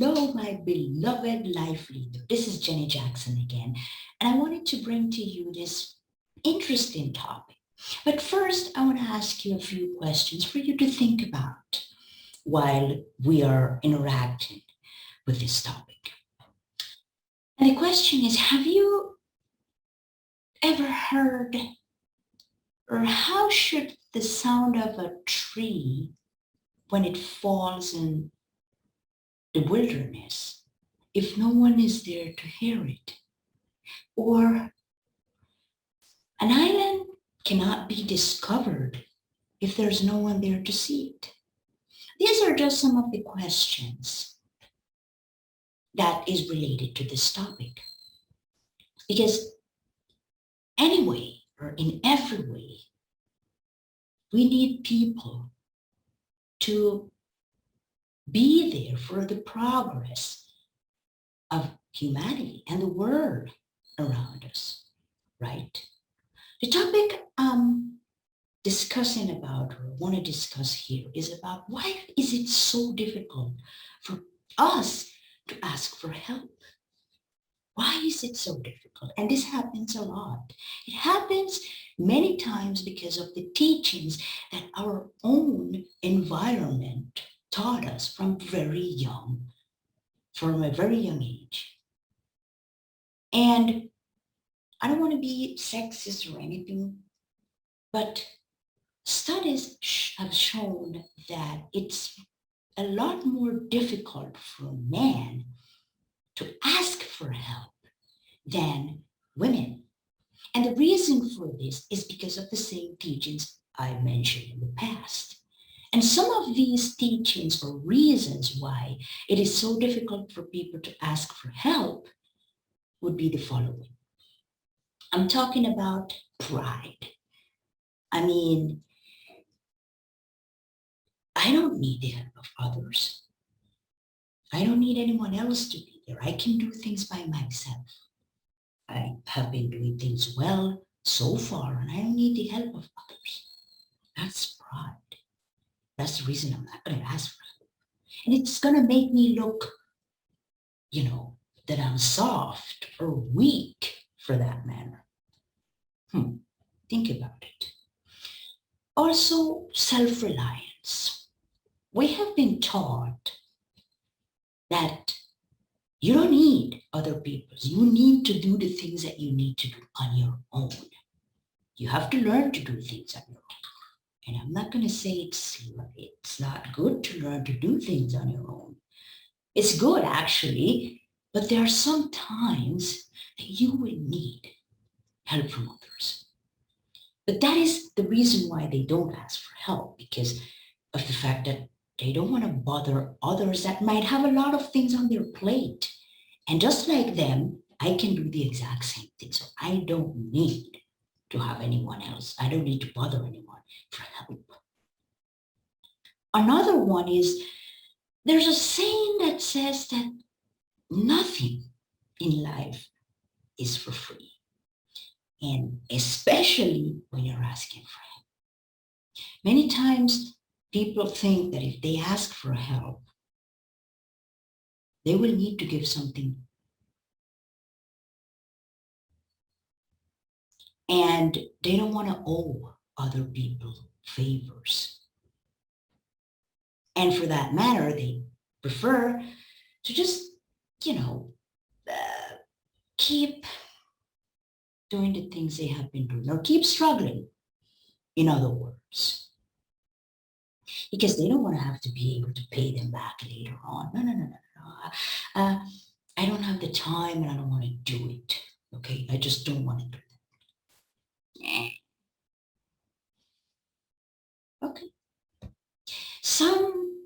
Hello, my beloved life leader. This is Jenny Jackson again, and I wanted to bring to you this interesting topic. But first, I want to ask you a few questions for you to think about while we are interacting with this topic. And the question is, have you ever heard, or how should the sound of a tree when it falls in the wilderness if no one is there to hear it? Or an island cannot be discovered if there's no one there to see it. These are just some of the questions that is related to this topic. Because anyway, or in every way, we need people to be there for the progress of humanity and the world around us, right? The topic I'm discussing about, or want to discuss here, is about why is it so difficult for us to ask for help? Why is it so difficult? And this happens a lot. It happens many times because of the teachings that our own environment taught us from a very young age. And I don't want to be sexist or anything, but studies have shown that it's a lot more difficult for a man to ask for help than women. And the reason for this is because of the same teachings I mentioned in the past. And some of these teachings or reasons why it is so difficult for people to ask for help would be the following. I'm talking about pride. I mean, I don't need the help of others. I don't need anyone else to be there. I can do things by myself. I have been doing things well so far, and I don't need the help of others. That's pride. That's the reason I'm not going to ask for help. And it's going to make me look, that I'm soft or weak for that matter. Think about it. Also, self-reliance. We have been taught that you don't need other people. You need to do the things that you need to do on your own. You have to learn to do things on your own. And I'm not going to say it's not good to learn to do things on your own. It's good, actually, but there are some times that you will need help from others. But that is the reason why they don't ask for help, because of the fact that they don't want to bother others that might have a lot of things on their plate. And just like them, I can do the exact same thing. So I don't need to have anyone else. I don't need to bother anyone for help. Another one is, there's a saying that says that nothing in life is for free. And especially when you're asking for help. Many times people think that if they ask for help, they will need to give something. And they don't want to owe other people favors. And for that matter, they prefer to just, keep doing the things they have been doing, or keep struggling, in other words. Because they don't want to have to be able to pay them back later on. No. I don't have the time and I don't want to do it. Okay, I just don't want to do that. Okay.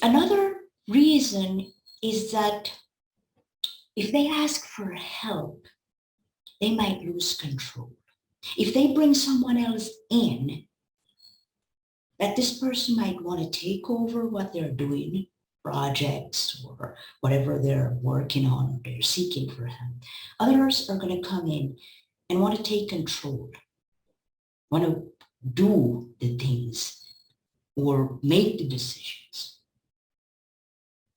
Another reason is that if they ask for help, they might lose control. If they bring someone else in, that this person might want to take over what they're doing, projects or whatever they're working on or they're seeking for help. Others are going to come in and want to take control, want to do the things or make the decisions.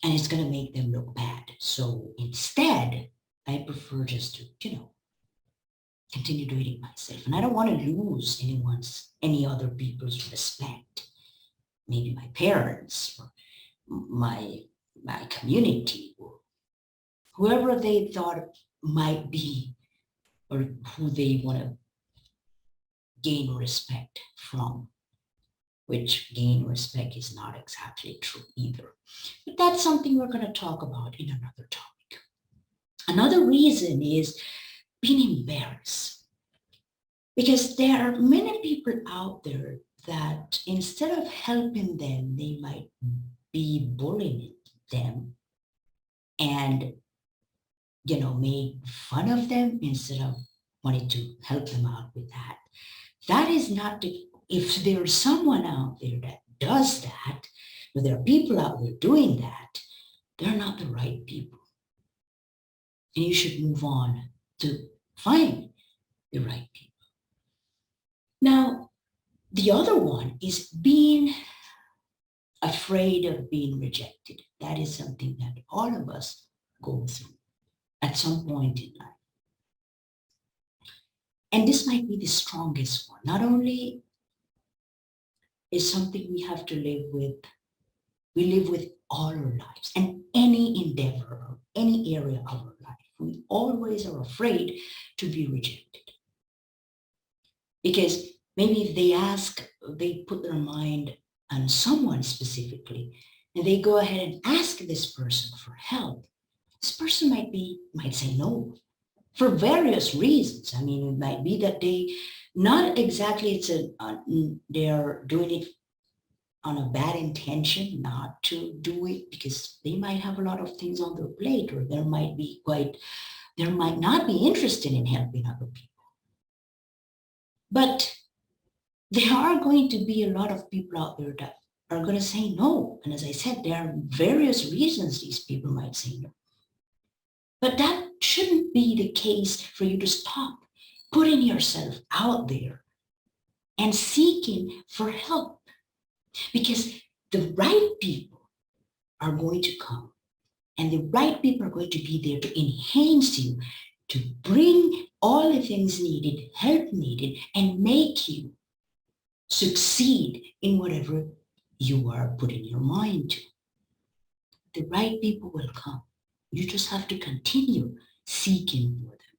and it's going to make them look bad. So instead, I prefer just to, continue doing it myself. And I don't want to lose any other people's respect. Maybe my parents or my community or whoever they thought might be or who they want to gain respect from, which gain respect is not exactly true either. But that's something we're going to talk about in another topic. Another reason is being embarrassed. Because there are many people out there that instead of helping them, they might be bullying them and, made fun of them instead of wanting to help them out with that. That is not if there's someone out there that does that, or there are people out there doing that, they're not the right people. And you should move on to find the right people. Now, the other one is being afraid of being rejected. That is something that all of us go through at some point in life. And this might be the strongest one. Not only is something we have to live with, we live with all our lives and any endeavor or any area of our life. We always are afraid to be rejected. Because maybe if they put their mind on someone specifically, and they go ahead and ask this person for help, this person might say no for various reasons. I mean, it might be that not exactly they're doing it on a bad intention not to do it because they might have a lot of things on their plate, or they might not be interested in helping other people. But there are going to be a lot of people out there that are going to say no. And as I said, there are various reasons these people might say no. But that shouldn't be the case for you to stop putting yourself out there and seeking for help. Because the right people are going to come, and the right people are going to be there to enhance you, to bring all the things needed, help needed, and make you succeed in whatever you are putting your mind to. The right people will come. You just have to continue seeking for them.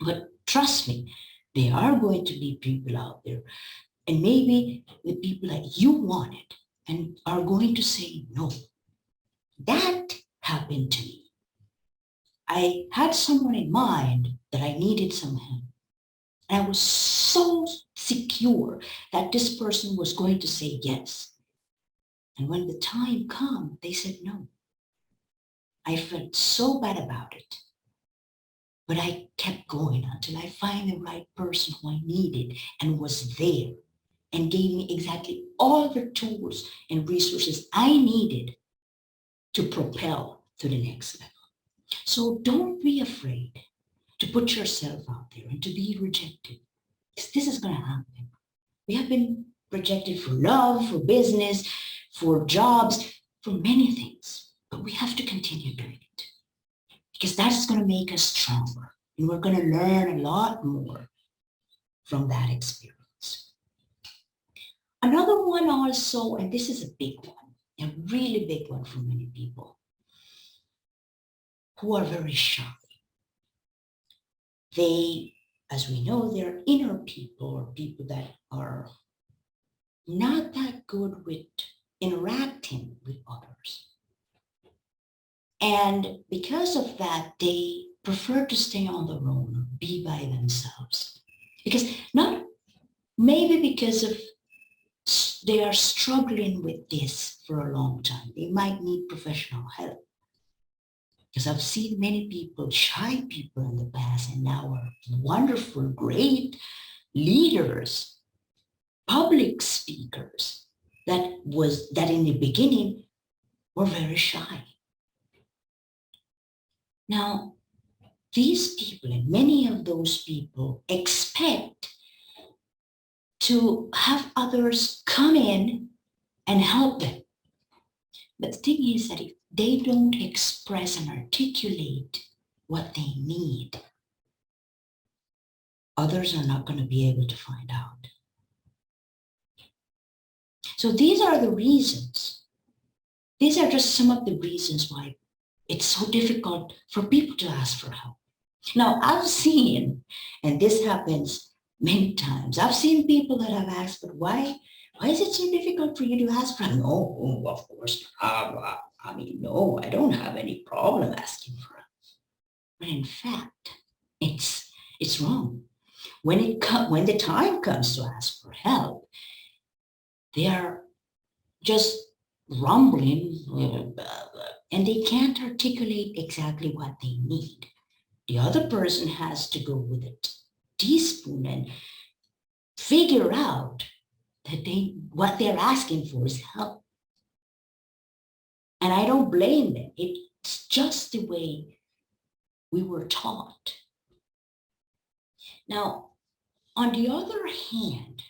But trust me, there are going to be people out there, and maybe the people that you wanted and are going to say no. That happened to me. I had someone in mind that I needed some help. And I was so secure that this person was going to say yes. And when the time came, they said no. I felt so bad about it. But I kept going until I find the right person who I needed and was there and gave me exactly all the tools and resources I needed to propel to the next level. So don't be afraid to put yourself out there and to be rejected. This is going to happen. We have been rejected for love, for business, for jobs, for many things. But we have to continue doing it because that's going to make us stronger. And we're going to learn a lot more from that experience. Another one also, and this is a big one, a really big one for many people who are very shy. They, as we know, they're inner people or people that are not that good with interacting with others. And because of that, they prefer to stay on their own or be by themselves. Maybe because of they are struggling with this for a long time. They might need professional help. Because I've seen many people, shy people in the past, and now are wonderful, great leaders, public speakers that in the beginning were very shy. Now, these people and many of those people expect to have others come in and help them. But the thing is that if they don't express and articulate what they need, others are not going to be able to find out. So these are the reasons. These are just some of the reasons why it's so difficult for people to ask for help. Now, I've seen, and this happens many times, I've seen people that have asked, but why is it so difficult for you to ask for help? No, of course, no, I don't have any problem asking for help. But in fact, it's wrong. When the time comes to ask for help, they are just rumbling, and they can't articulate exactly what they need. The other person has to go with a teaspoon and figure out that what they're asking for is help. And I don't blame them. It's just the way we were taught. Now, on the other hand,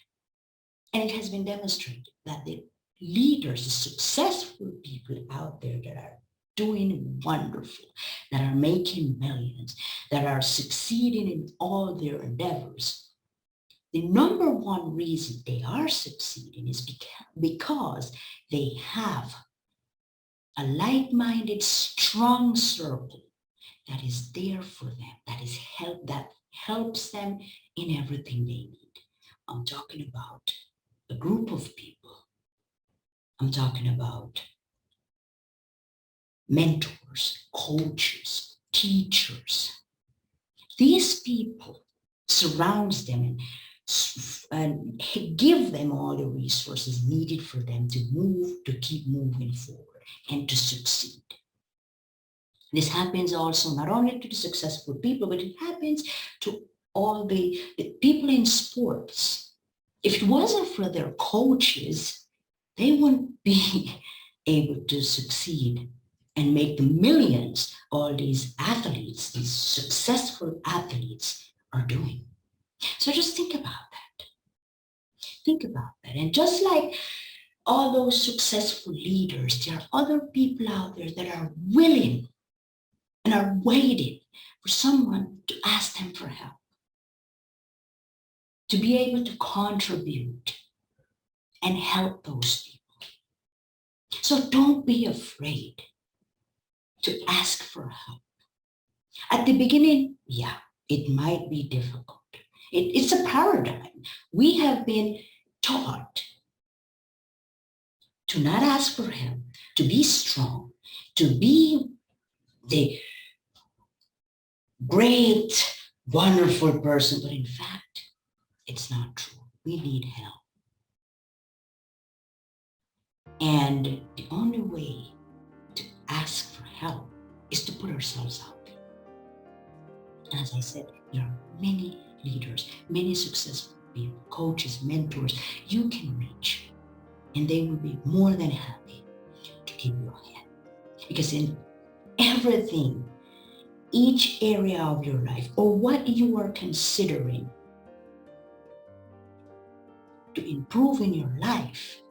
and it has been demonstrated that the leaders, the successful people out there that are doing wonderful, that are making millions, that are succeeding in all their endeavors, the number one reason they are succeeding is because they have a like-minded, strong circle that is there for them, that helps them in everything they need. I'm talking about a group of people. I'm talking about mentors, coaches, teachers. These people surrounds them and give them all the resources needed for them to keep moving forward and to succeed. This happens also not only to the successful people, but it happens to all the people in sports. If it wasn't for their coaches, they wouldn't be able to succeed and make the millions all these athletes, these successful athletes are doing. So just think about that. Think about that. And just like all those successful leaders, there are other people out there that are willing and are waiting for someone to ask them for help, to be able to contribute and help those people. So don't be afraid to ask for help. At the beginning, yeah, it might be difficult. It's a paradigm. We have been taught to not ask for help, to be strong, to be the great, wonderful person, but in fact, it's not true. We need help. And the only way to ask for help is to put ourselves out there. And as I said, there are many leaders, many successful people, coaches, mentors you can reach, and they will be more than happy to give you a hand. Because in everything, each area of your life, or what you are considering to improve in your life,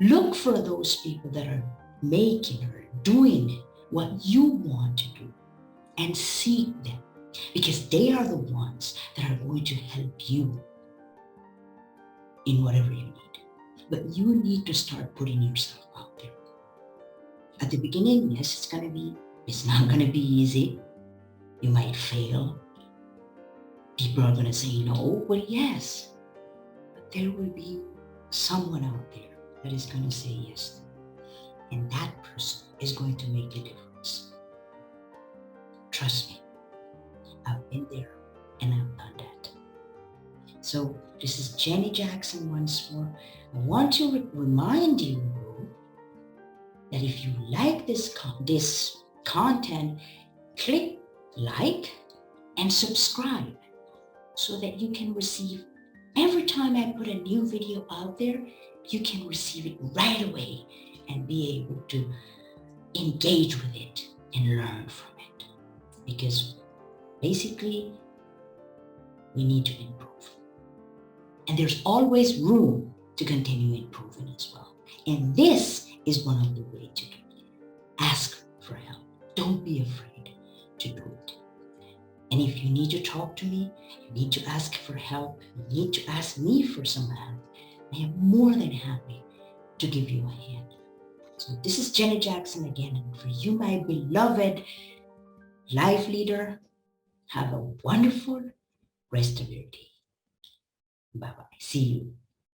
look for those people that are making or doing what you want to do and seek them, because they are the ones that are going to help you in whatever you need. But you need to start putting yourself out there. At the beginning, yes, it's not going to be easy. You might fail. People are going to say no. Well, yes, but there will be someone out there that is going to say yes. And that person is going to make a difference. Trust me, I've been there and I've done that. So this is Jenny Jackson once more. I want to remind you that if you like this content, click like and subscribe so that you can receive every time I put a new video out there, you can receive it right away and be able to engage with it and learn from it. Because basically, we need to improve. And there's always room to continue improving as well. And this is one of the ways to do it. Ask for help. Don't be afraid to do it. And if you need to talk to me, you need to ask for help, you need to ask me for some help, I am more than happy to give you a hand. So this is Jenny Jackson again, and for you, my beloved life leader, have a wonderful rest of your day. Bye-bye. See you.